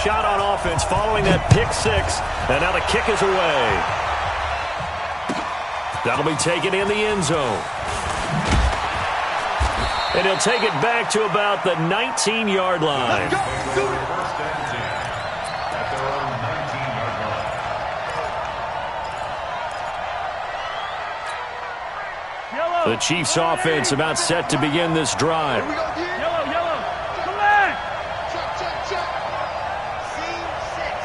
shot on offense following that pick six. And now the kick is away. That'll be taken in the end zone. And he'll take it back to about the 19-yard line. The Chiefs offense about set to begin this drive. Yellow, come back. Check. Scene 6.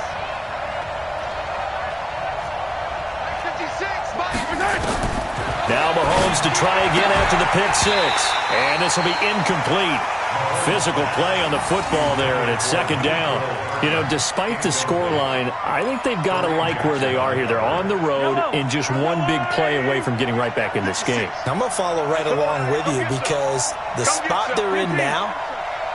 56. Now Mahomes to try again after the pick six. And this will be incomplete. Physical play on the football there, and it's second down. You know, despite the scoreline, I think they've got to like where they are here. They're on the road and just one big play away from getting right back in this game. I'm going to follow right along with you because the spot they're in now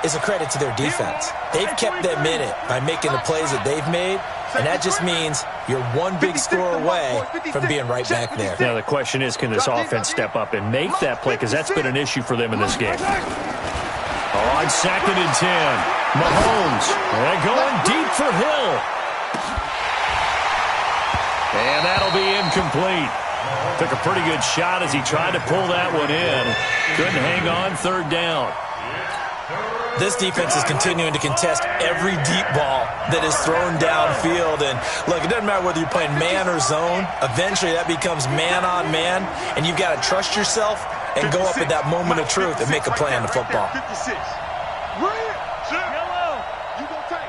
is a credit to their defense. They've kept them in it by making the plays that they've made, and that just means you're one big score away from being right back there. Now the question is, can this offense step up and make that play? Because that's been an issue for them in this game. On 2nd and 10, Mahomes, they're going deep for Hill. And that'll be incomplete. Took a pretty good shot as he tried to pull that one in. Couldn't hang on, third down. This defense is continuing to contest every deep ball that is thrown downfield. And, look, it doesn't matter whether you're playing man or zone. Eventually, that becomes man on man, and you've got to trust yourself and go up at that moment of truth and make a play on the football. 56. Red. Yellow. You go tight.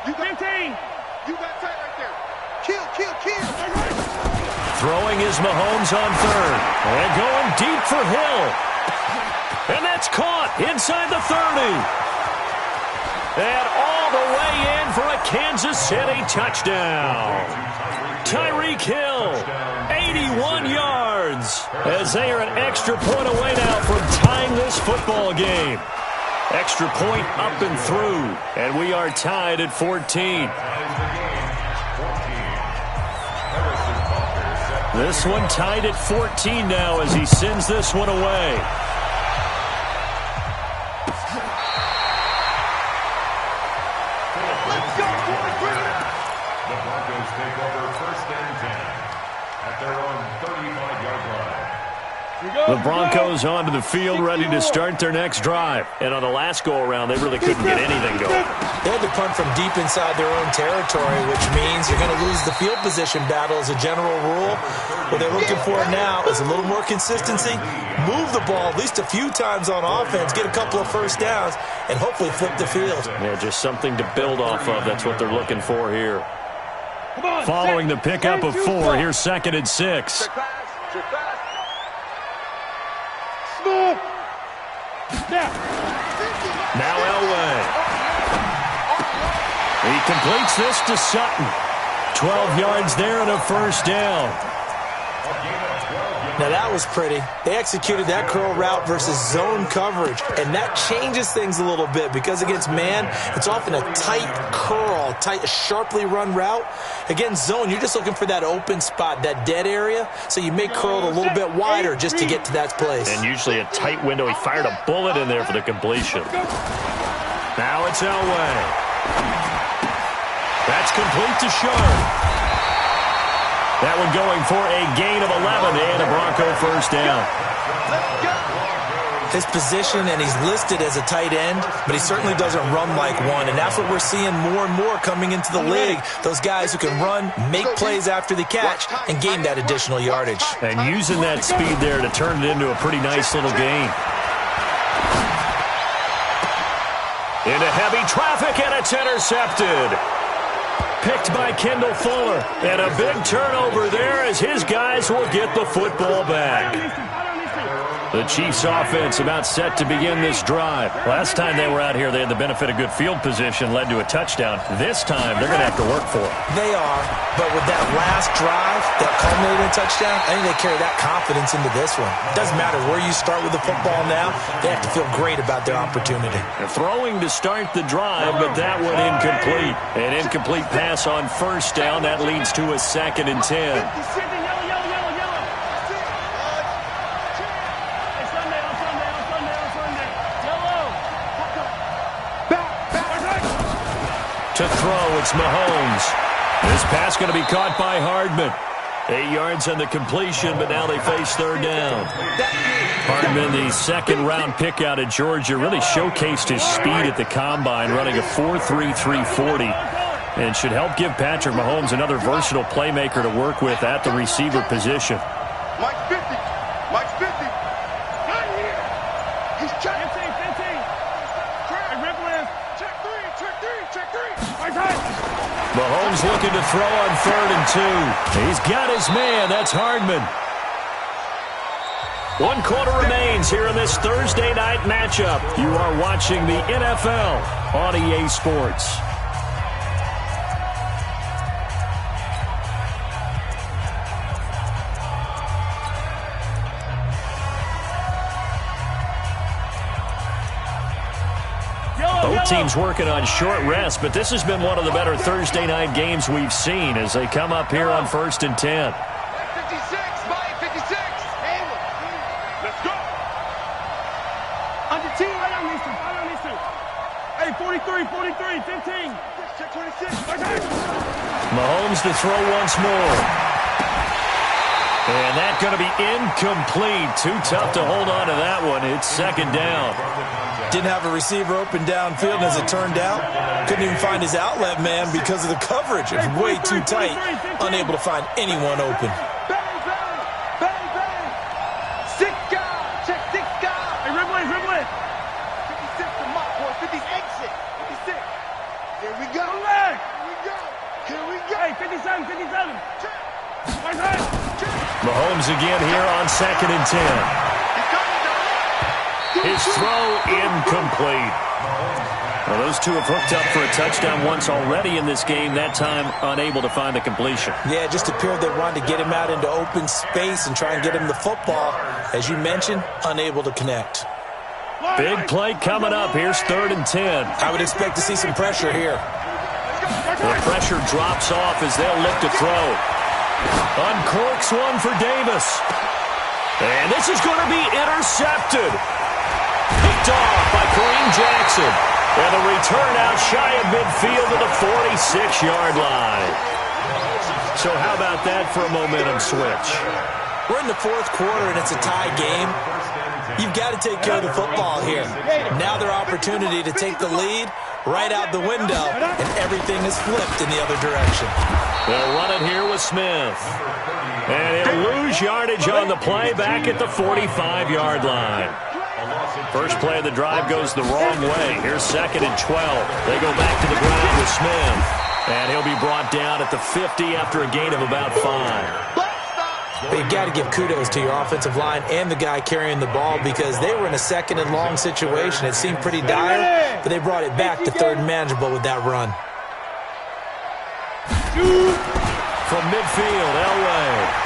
You got 15. You got tight right there. Kill. Throwing is Mahomes on third. And going deep for Hill. And that's caught inside the 30. And all the way in for a Kansas City touchdown. Tyreek Hill, 81 yards, as they are an extra point away now from tying this football game. Extra point up and through, and we are tied at 14. This one tied at 14 now as he sends this one away. The Broncos onto the field, ready to start their next drive. And on the last go-around, they really couldn't get anything going. They had to punt from deep inside their own territory, which means you're going to lose the field position battle as a general rule. What they're looking for now is a little more consistency, move the ball at least a few times on offense, get a couple of first downs, and hopefully flip the field. Yeah, just something to build off of. That's what they're looking for here. Following the pickup of 4, here's 2nd and 6. Now Elway. He completes this to Sutton. 12 yards there and a first down. Now that was pretty. They executed that curl route versus zone coverage, and that changes things a little bit because against man, it's often a tight curl, sharply run route. Against zone, you're just looking for that open spot, that dead area, so you make curl a little bit wider just to get to that place. And usually a tight window. He fired a bullet in there for the completion. Now it's Elway. That's complete to Sharp. That one going for a gain of 11 and a Bronco first down. His position, and he's listed as a tight end, but he certainly doesn't run like one, and that's what we're seeing more and more coming into the league. Those guys who can run, make plays after the catch, and gain that additional yardage. And using that speed there to turn it into a pretty nice little gain. Into heavy traffic, and it's intercepted. Picked by Kendall Fuller. And a big turnover there as his guys will get the football back. The Chiefs offense about set to begin this drive. Last time they were out here, they had the benefit of good field position, led to a touchdown. This time, they're going to have to work for it. They are, but with that last drive that culminated in a touchdown, I think they carry that confidence into this one. Doesn't matter where you start with the football now, they have to feel great about their opportunity. They're throwing to start the drive, but that one incomplete. An incomplete pass on first down. That leads to a 2nd and 10. To throw, It's Mahomes. This pass going to be caught by Hardman. 8 yards on the completion, but now they face third down. Hardman, the second-round pick out of Georgia, really showcased his speed at the combine, running a 4.3 340, and should help give Patrick Mahomes another versatile playmaker to work with at the receiver position. Mike 50. Mike 50. Right here. He's check. 15. Hey, Ripland. Check three. Mahomes looking to throw on 3rd and 2. He's got his man. That's Hardman. 1 quarter remains here in this Thursday night matchup. You are watching the NFL on EA Sports. Both teams working on short rest, but this has been one of the better Thursday night games we've seen as they come up here on 1st and 10. 56, Mike 56. Let's go. Under team. I don't need to. Hey, 43, 15. Check 26. Mahomes to throw once more. And that's going to be incomplete. Too tough to hold on to that one. It's 2nd down. Didn't have a receiver open downfield, and as it turned out, couldn't even find his outlet man because of the coverage. It was way too tight, unable to find anyone open. Bang. 6 guys. Check 6 guys. Hey, Ripland. 56 to my boy. 50 exit. 56. Here we go. Here we go. Hey, 57. Check. Mahomes again here on 2nd and 10. His throw incomplete. Well, those two have hooked up for a touchdown once already in this game, that time unable to find the completion. Yeah, it just appeared they wanted to get him out into open space and try and get him the football. As you mentioned, unable to connect. Big play coming up. Here's 3rd and 10. I would expect to see some pressure here. The pressure drops off as they'll look to throw. Uncorks one for Davis. And this is going to be intercepted. Picked off by Kareem Jackson. And the return out shy of midfield to the 46-yard line. So how about that for a momentum switch? We're in the 4th quarter, and it's a tie game. You've got to take care of the football here. Now their opportunity to take the lead right out the window, and everything is flipped in the other direction. They'll run it here with Smith. And he'll lose yardage on the play back at the 45-yard line. First play of the drive goes the wrong way. Here's 2nd and 12. They go back to the ground with Smith. And he'll be brought down at the 50 after a gain of about 5. But you got to give kudos to your offensive line and the guy carrying the ball because they were in a 2nd and long situation. It seemed pretty dire, but they brought it back to 3rd and manageable with that run. From midfield, Elway.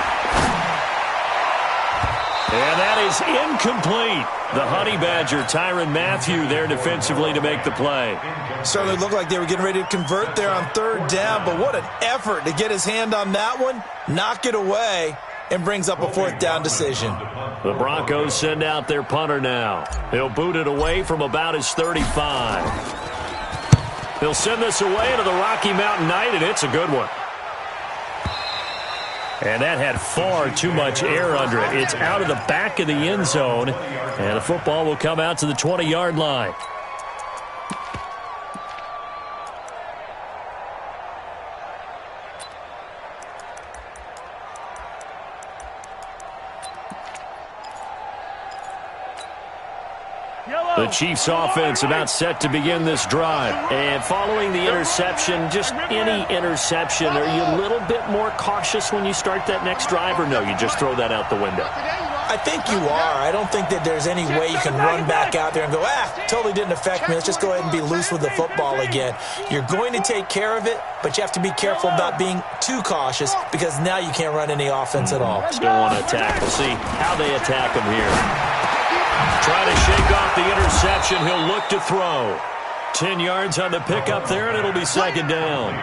And that is incomplete. The Honey Badger, Tyrann Mathieu, there defensively to make the play. Certainly looked like they were getting ready to convert there on 3rd down, but what an effort to get his hand on that one, knock it away, and brings up a 4th down decision. The Broncos send out their punter now. He'll boot it away from about his 35. He'll send this away to the Rocky Mountain Knight, and it's a good one. And that had far too much air under it. It's out of the back of the end zone, and the football will come out to the 20-yard line. The Chiefs offense about set to begin this drive. And following the interception, just any interception, are you a little bit more cautious when you start that next drive, or no, you just throw that out the window? I think you are. I don't think that there's any way you can run back out there and go, totally didn't affect me. Let's just go ahead and be loose with the football again. You're going to take care of it, but you have to be careful about being too cautious because now you can't run any offense at all. Still want to attack. We'll see how they attack him here. Trying to shake off the interception. He'll look to throw. 10 yards on the pickup there, and it'll be 2nd down.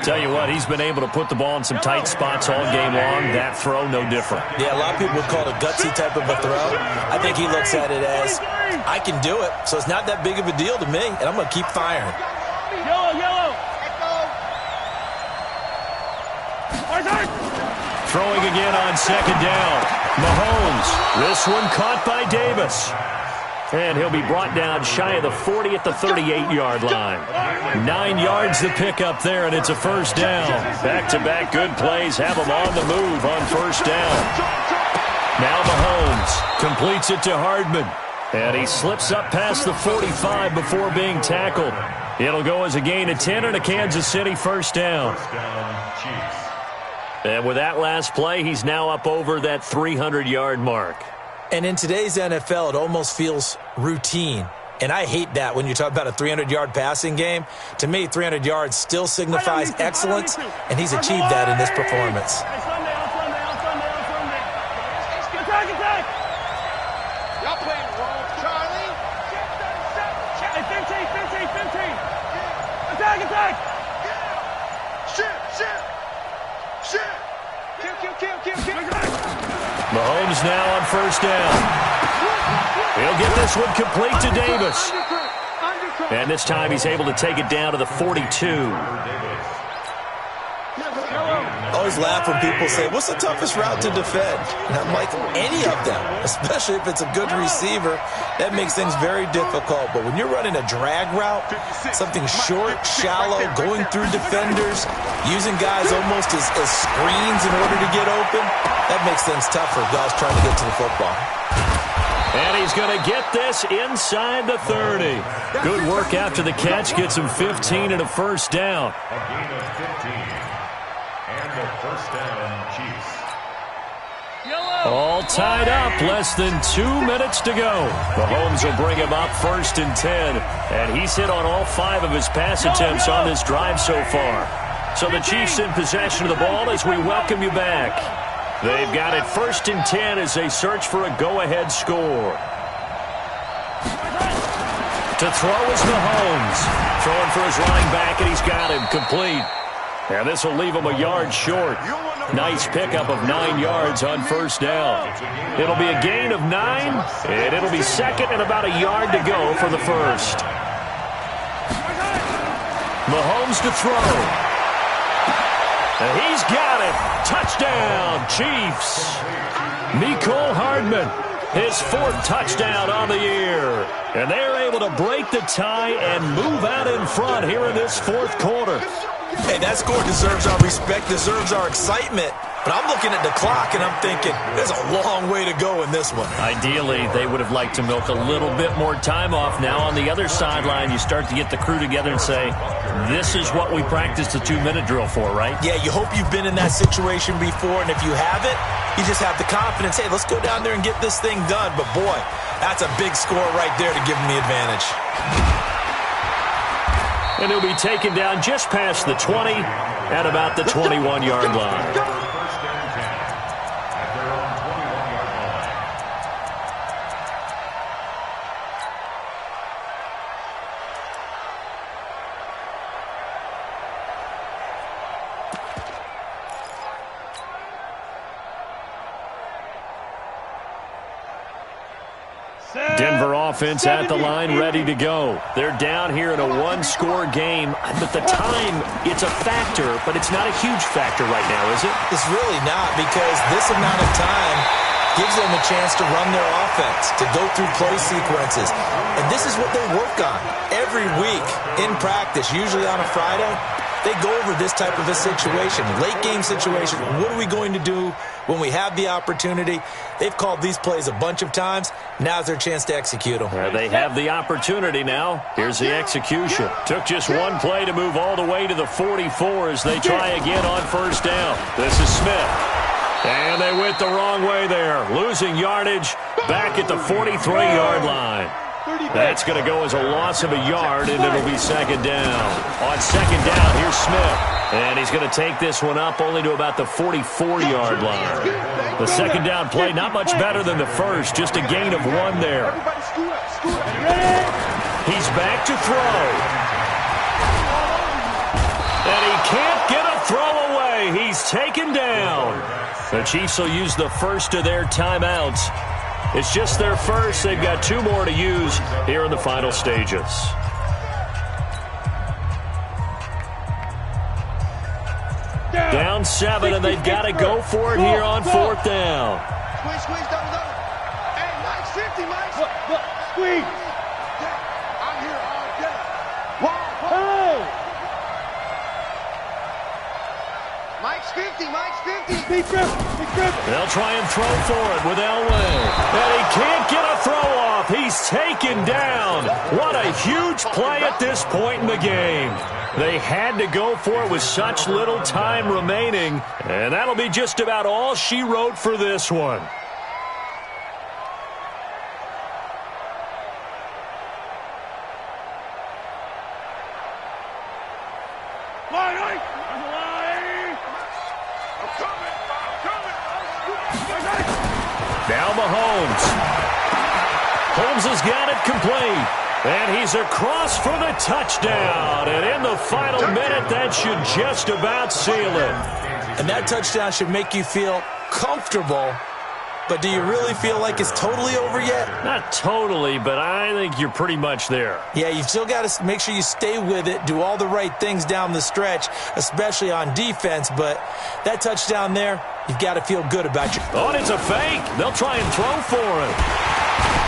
Tell you what, he's been able to put the ball in some tight spots all game long. That throw, no different. Yeah, a lot of people would call it a gutsy type of a throw. I think he looks at it as, I can do it, so it's not that big of a deal to me, and I'm going to keep firing. Yellow. Throwing again on second down. Mahomes. This one caught by Davis. And he'll be brought down shy of the 40 at the 38-yard line. 9 yards the pickup there, and it's a first down. Back-to-back good plays have him on the move on first down. Now Mahomes completes it to Hardman. And he slips up past the 45 before being tackled. It'll go as a gain of 10 and a Kansas City first down. And with that last play, he's now up over that 300-yard mark. And in today's NFL, it almost feels routine. And I hate that when you talk about a 300-yard passing game. To me, 300 yards still signifies excellence, and he's achieved that in this performance. Y'all playing wrong, Charlie. 15. Attack. Kill. Mahomes now on first down. He'll get this one complete to Davis. And this time he's able to take it down to the 42. I always laugh when people say, what's the toughest route to defend? And I'm like, any of them, especially if it's a good receiver. That makes things very difficult. But when you're running a drag route, something short, shallow, going through defenders, using guys almost as screens in order to get open, that makes things tough for guys trying to get to the football. And he's going to get this inside the 30. Good work after the catch. Gets him 15 and a first down. A gain of 15. And the first down, Chiefs. All tied up. Less than 2 minutes to go. Mahomes will bring him up first and 10. And he's hit on all 5 of his pass attempts on this drive so far. So the Chiefs in possession of the ball as we welcome you back. They've got it first and 10 as they search for a go-ahead score. To throw is Mahomes. Throwing for his running back, and he's got him complete. And this will leave him a yard short. Nice pickup of 9 yards on first down. It'll be a gain of 9, and it'll be second and about a yard to go for the first. Mahomes to throw. And he's got it. Touchdown, Chiefs. Mecole Hardman, his 4th touchdown on the year. And they're able to break the tie and move out in front here in this 4th quarter. Hey, that score deserves our respect, deserves our excitement. But I'm looking at the clock, and I'm thinking, there's a long way to go in this one. Ideally, they would have liked to milk a little bit more time off. Now, on the other sideline, you start to get the crew together and say, this is what we practiced the 2-minute drill for, right? Yeah, you hope you've been in that situation before, and if you haven't, you just have the confidence, hey, let's go down there and get this thing done. But, boy, that's a big score right there to give them the advantage. And he'll be taken down just past the 20 at about the 21-yard line. Denver offense at the line, ready to go. They're down here in a 1-score game, but the time, it's a factor, but it's not a huge factor right now, is it? It's really not, because this amount of time gives them a chance to run their offense, to go through play sequences. And this is what they work on every week in practice, usually on a Friday. They go over this type of a situation, late-game situation. What are we going to do when we have the opportunity? They've called these plays a bunch of times. Now's their chance to execute them. They have the opportunity now. Here's the execution. Took just one play to move all the way to the 44 as they try again on first down. This is Smith. And they went the wrong way there. Losing yardage back at the 43-yard line. That's going to go as a loss of a yard, and it'll be second down. On second down, here's Smith. And he's going to take this one up only to about the 44-yard line. The second down play, not much better than the first, just a gain of 1 there. He's back to throw. And he can't get a throw away. He's taken down. The Chiefs will use the first of their timeouts. It's just their first. They've got 2 more to use here in the final stages. Down down 7, and they've got to go for it here on 4th down. Squeeze, squeeze, double. Hey, Mike's 50, Mike. Look, squeeze. I'm here all day. Wow. Mike's 50, Mike's 50. Big grip. They'll try and throw for it with Elway. And he can't get a throw off. He's taken down. What a huge play at this point in the game. They had to go for it with such little time remaining. And that'll be just about all she wrote for this one. Now Mahomes. Holmes has got it complete. And he's across for the touchdown. And in the final minute, that should just about seal it. And that touchdown should make you feel comfortable. But do you really feel like it's totally over yet? Not totally, but I think you're pretty much there. Yeah, you've still got to make sure you stay with it, do all the right things down the stretch, especially on defense. But that touchdown there, you've got to feel good about your... Oh, and it's a fake. They'll try and throw for it.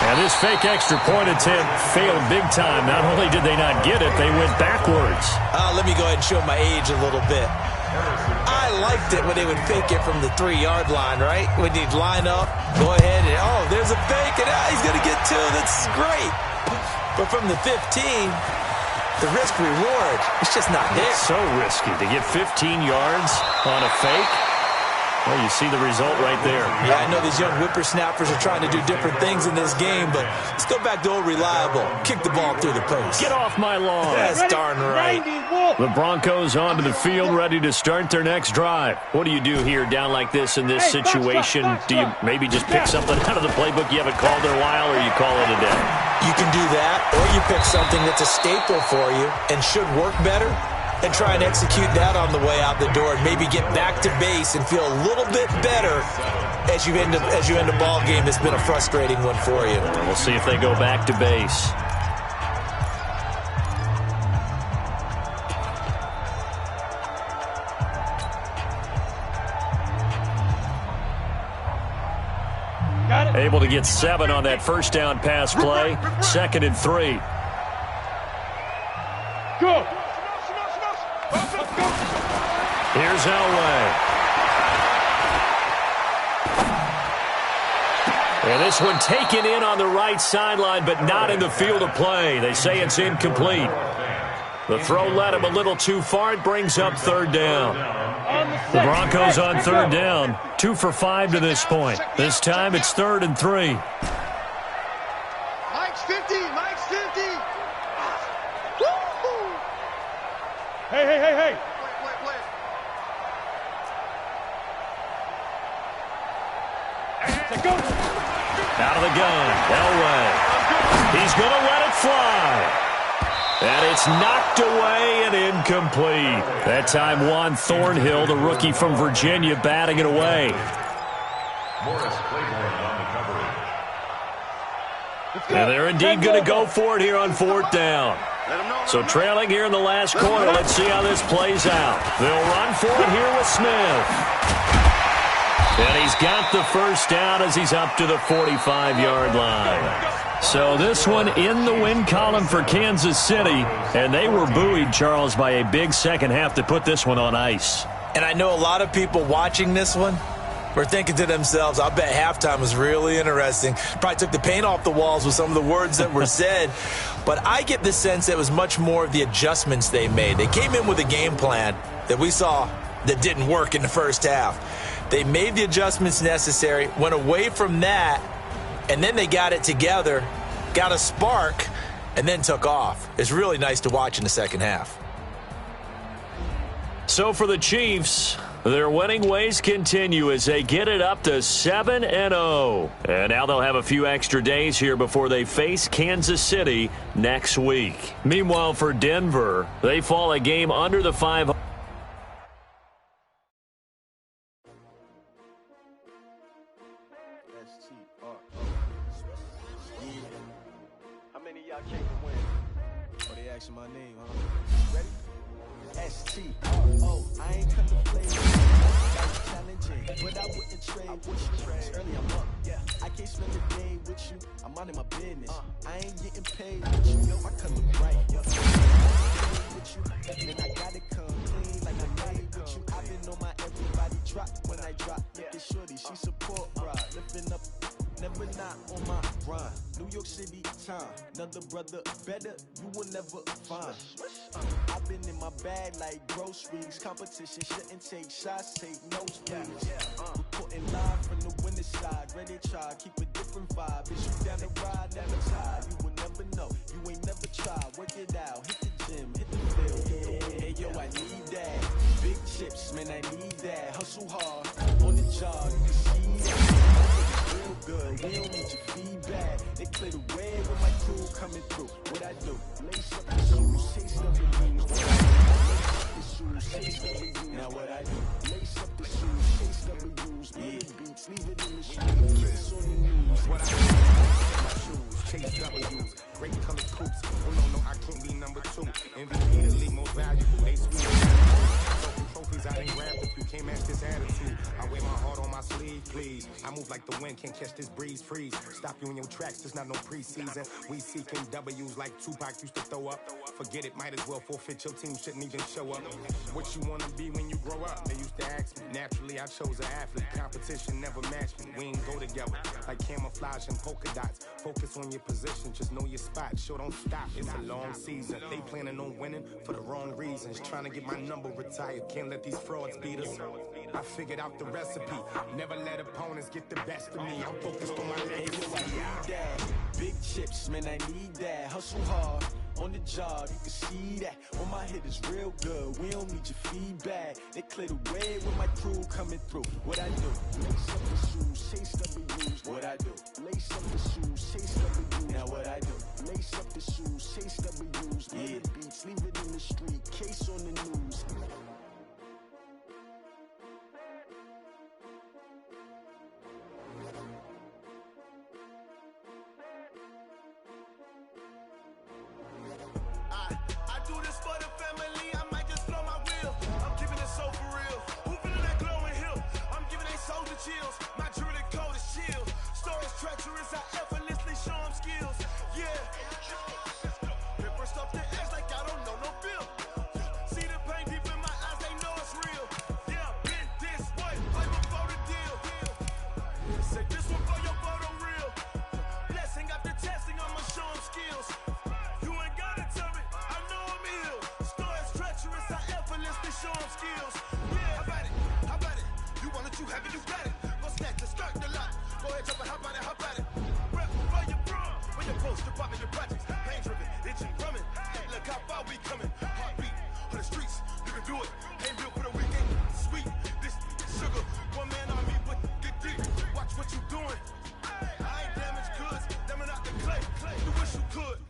And this fake extra point attempt failed big time. Not only did they not get it, they went backwards. Let me go ahead and show my age a little bit. I liked it when they would fake it from the 3-yard line, right? When you'd line up, go ahead, and oh, there's a fake, and he's going to get 2. That's great. But from the 15, the risk-reward, it's just not there. It's so risky to get 15 yards on a fake. Well, you see the result right there. Yeah, I know these young whippersnappers are trying to do different things in this game, but let's go back to old reliable. Kick the ball through the post. Get off my lawn. That's darn right. The Broncos onto the field, ready to start their next drive. What do you do here down like this in this situation? Do you maybe just pick something out of the playbook you haven't called in a while, or you call it a day? You can do that, or you pick something that's a staple for you and should work better, and try and execute that on the way out the door and maybe get back to base and feel a little bit better as you end a ball game that's been a frustrating one for you. And we'll see if they go back to base. Able to get 7 on that first down pass play. 2nd and 3. Go. Here's Elway. And this one taken in on the right sideline, but not in the field of play. They say it's incomplete. The throw led him a little too far. It brings up 3rd down. The Broncos on 3rd down. 2 for 5 to this point. This time it's 3rd and 3. Mike's 50. Mike's 50. Woo! Hey. Wait. Go. Out of the gun, Elway. He's going to let it fly. And it's knocked away and incomplete. That time Juan Thornhill, the rookie from Virginia, batting it away. Morris Claiborne on the coverage. And they're indeed going to go for it here on 4th down. So trailing here in the last quarter, let's see how this plays out. They'll run for it here with Smith. And he's got the first down as he's up to the 45-yard line. So this one in the win column for Kansas City. And they were buoyed, Charles, by a big second half to put this one on ice. And I know a lot of people watching this one were thinking to themselves, I bet halftime was really interesting. Probably took the paint off the walls with some of the words that were said. But I get the sense that it was much more of the adjustments they made. They came in with a game plan that we saw that didn't work in the first half. They made the adjustments necessary, went away from that, and then they got it together, got a spark, and then took off. It's really nice to watch in the second half. So for the Chiefs, their winning ways continue as they get it up to 7-0. And now they'll have a few extra days here before they face Kansas City next week. Meanwhile, for Denver, they fall a game under the 500. How many of y'all came to win? Oh, they asking my name, huh? Ready? S-T-R-O. I ain't come to play. patient, but I wouldn't trade with you. It's early, I'm up. Yeah, I can't spend a day with you. I'm minding my business. I ain't getting paid with you. Yo, I color bright. With you, then I gotta come clean like I made with you. I've been on my everybody drop when I drop. Look at shorty, she support ride, lifting up. Never not on my grind. New York City time. Another brother better, you will never find. I've been in my bag like groceries. Competition shouldn't take shots, take notes, please. Reporting live from the winning side. Ready to try, keep a different vibe. Is you down the ride, never tired. You will never know, you ain't never tried. Work it out, hit the gym, hit the field. Hey yo, I need that. Big chips, man, I need that. Hustle hard, on the job, you can see that. Real good, we don't need your feedback. They clear the way with my crew coming through. What I do? Lace up the shoes, chase up the wings. Chase up the wings. Now what I do? Lace up the shoes, chase up the wings. Leave beats, leave it in the street. Place on the news. What I do? My shoes, chase W's. Great color coops. Oh no, I can't be number 2. MVP the league most valuable. They sweet. Trophies I didn't grab with you, can't match this attitude. I wear my heart on my sleeve, please. I move like the wind, can't catch this breeze, freeze. Stop you in your tracks, there's not no preseason. We seeking W's like Tupac used to throw up. Forget it, might as well forfeit, your team shouldn't even show up. What you wanna be when you grow up? They used to ask me. Naturally, I chose an athlete. Competition never matched me. We ain't go together like camouflage and polka dots. Focus on your position, just know your spot. Sure, don't stop, it's a long season. They planning on winning for the wrong reasons. Trying to get my number retired, can't let these frauds beat us. I figured out the recipe. Never let opponents get the best of me. I'm focused on my legacy. I need that. Big chips, man, I need that. Hustle hard. On the job, you can see that. On my hit is real good. We don't need your feedback. They clear the way with my crew coming through. What I do? Lace up the shoes, chase W's. What I do? Lace up the shoes, chase W's. Now what I do? Lace up the shoes, chase W's. Yeah. Beats, leave it in the street. Case on the news. I do this for the family, I might just blow my wheel. I'm keeping it so for real. Who feeling that glowing hill? I'm giving they soldier chills. My jewelry cold as chill. Stories treacherous, I effortlessly show them skills. Yeah. Pepper stuff the edge like I don't know no feel. See the pain deep in my eyes, they know it's real. Yeah, been this way, way before the deal. Say this one for your photo real. Blessing after testing, I'ma show them skills. You ain't gotta tell me, I know I'm ill. Stories treacherous, I effortlessly show them skills. Yeah, how about it? How about it? You want it, you have it, you got it. Go snatch the start the lot. Go ahead, jump it, how about it, how about it? Rep for your bro, when your post, you're popping your projects. Pain driven, itching, drumming. Look how far we coming. Heartbeat on the streets, you can do it. Ain't built for the weekend. Sweet, this sugar. One man on me, but get deep. Watch what you doing. I ain't damaged goods, damn it out the clay. You wish you could.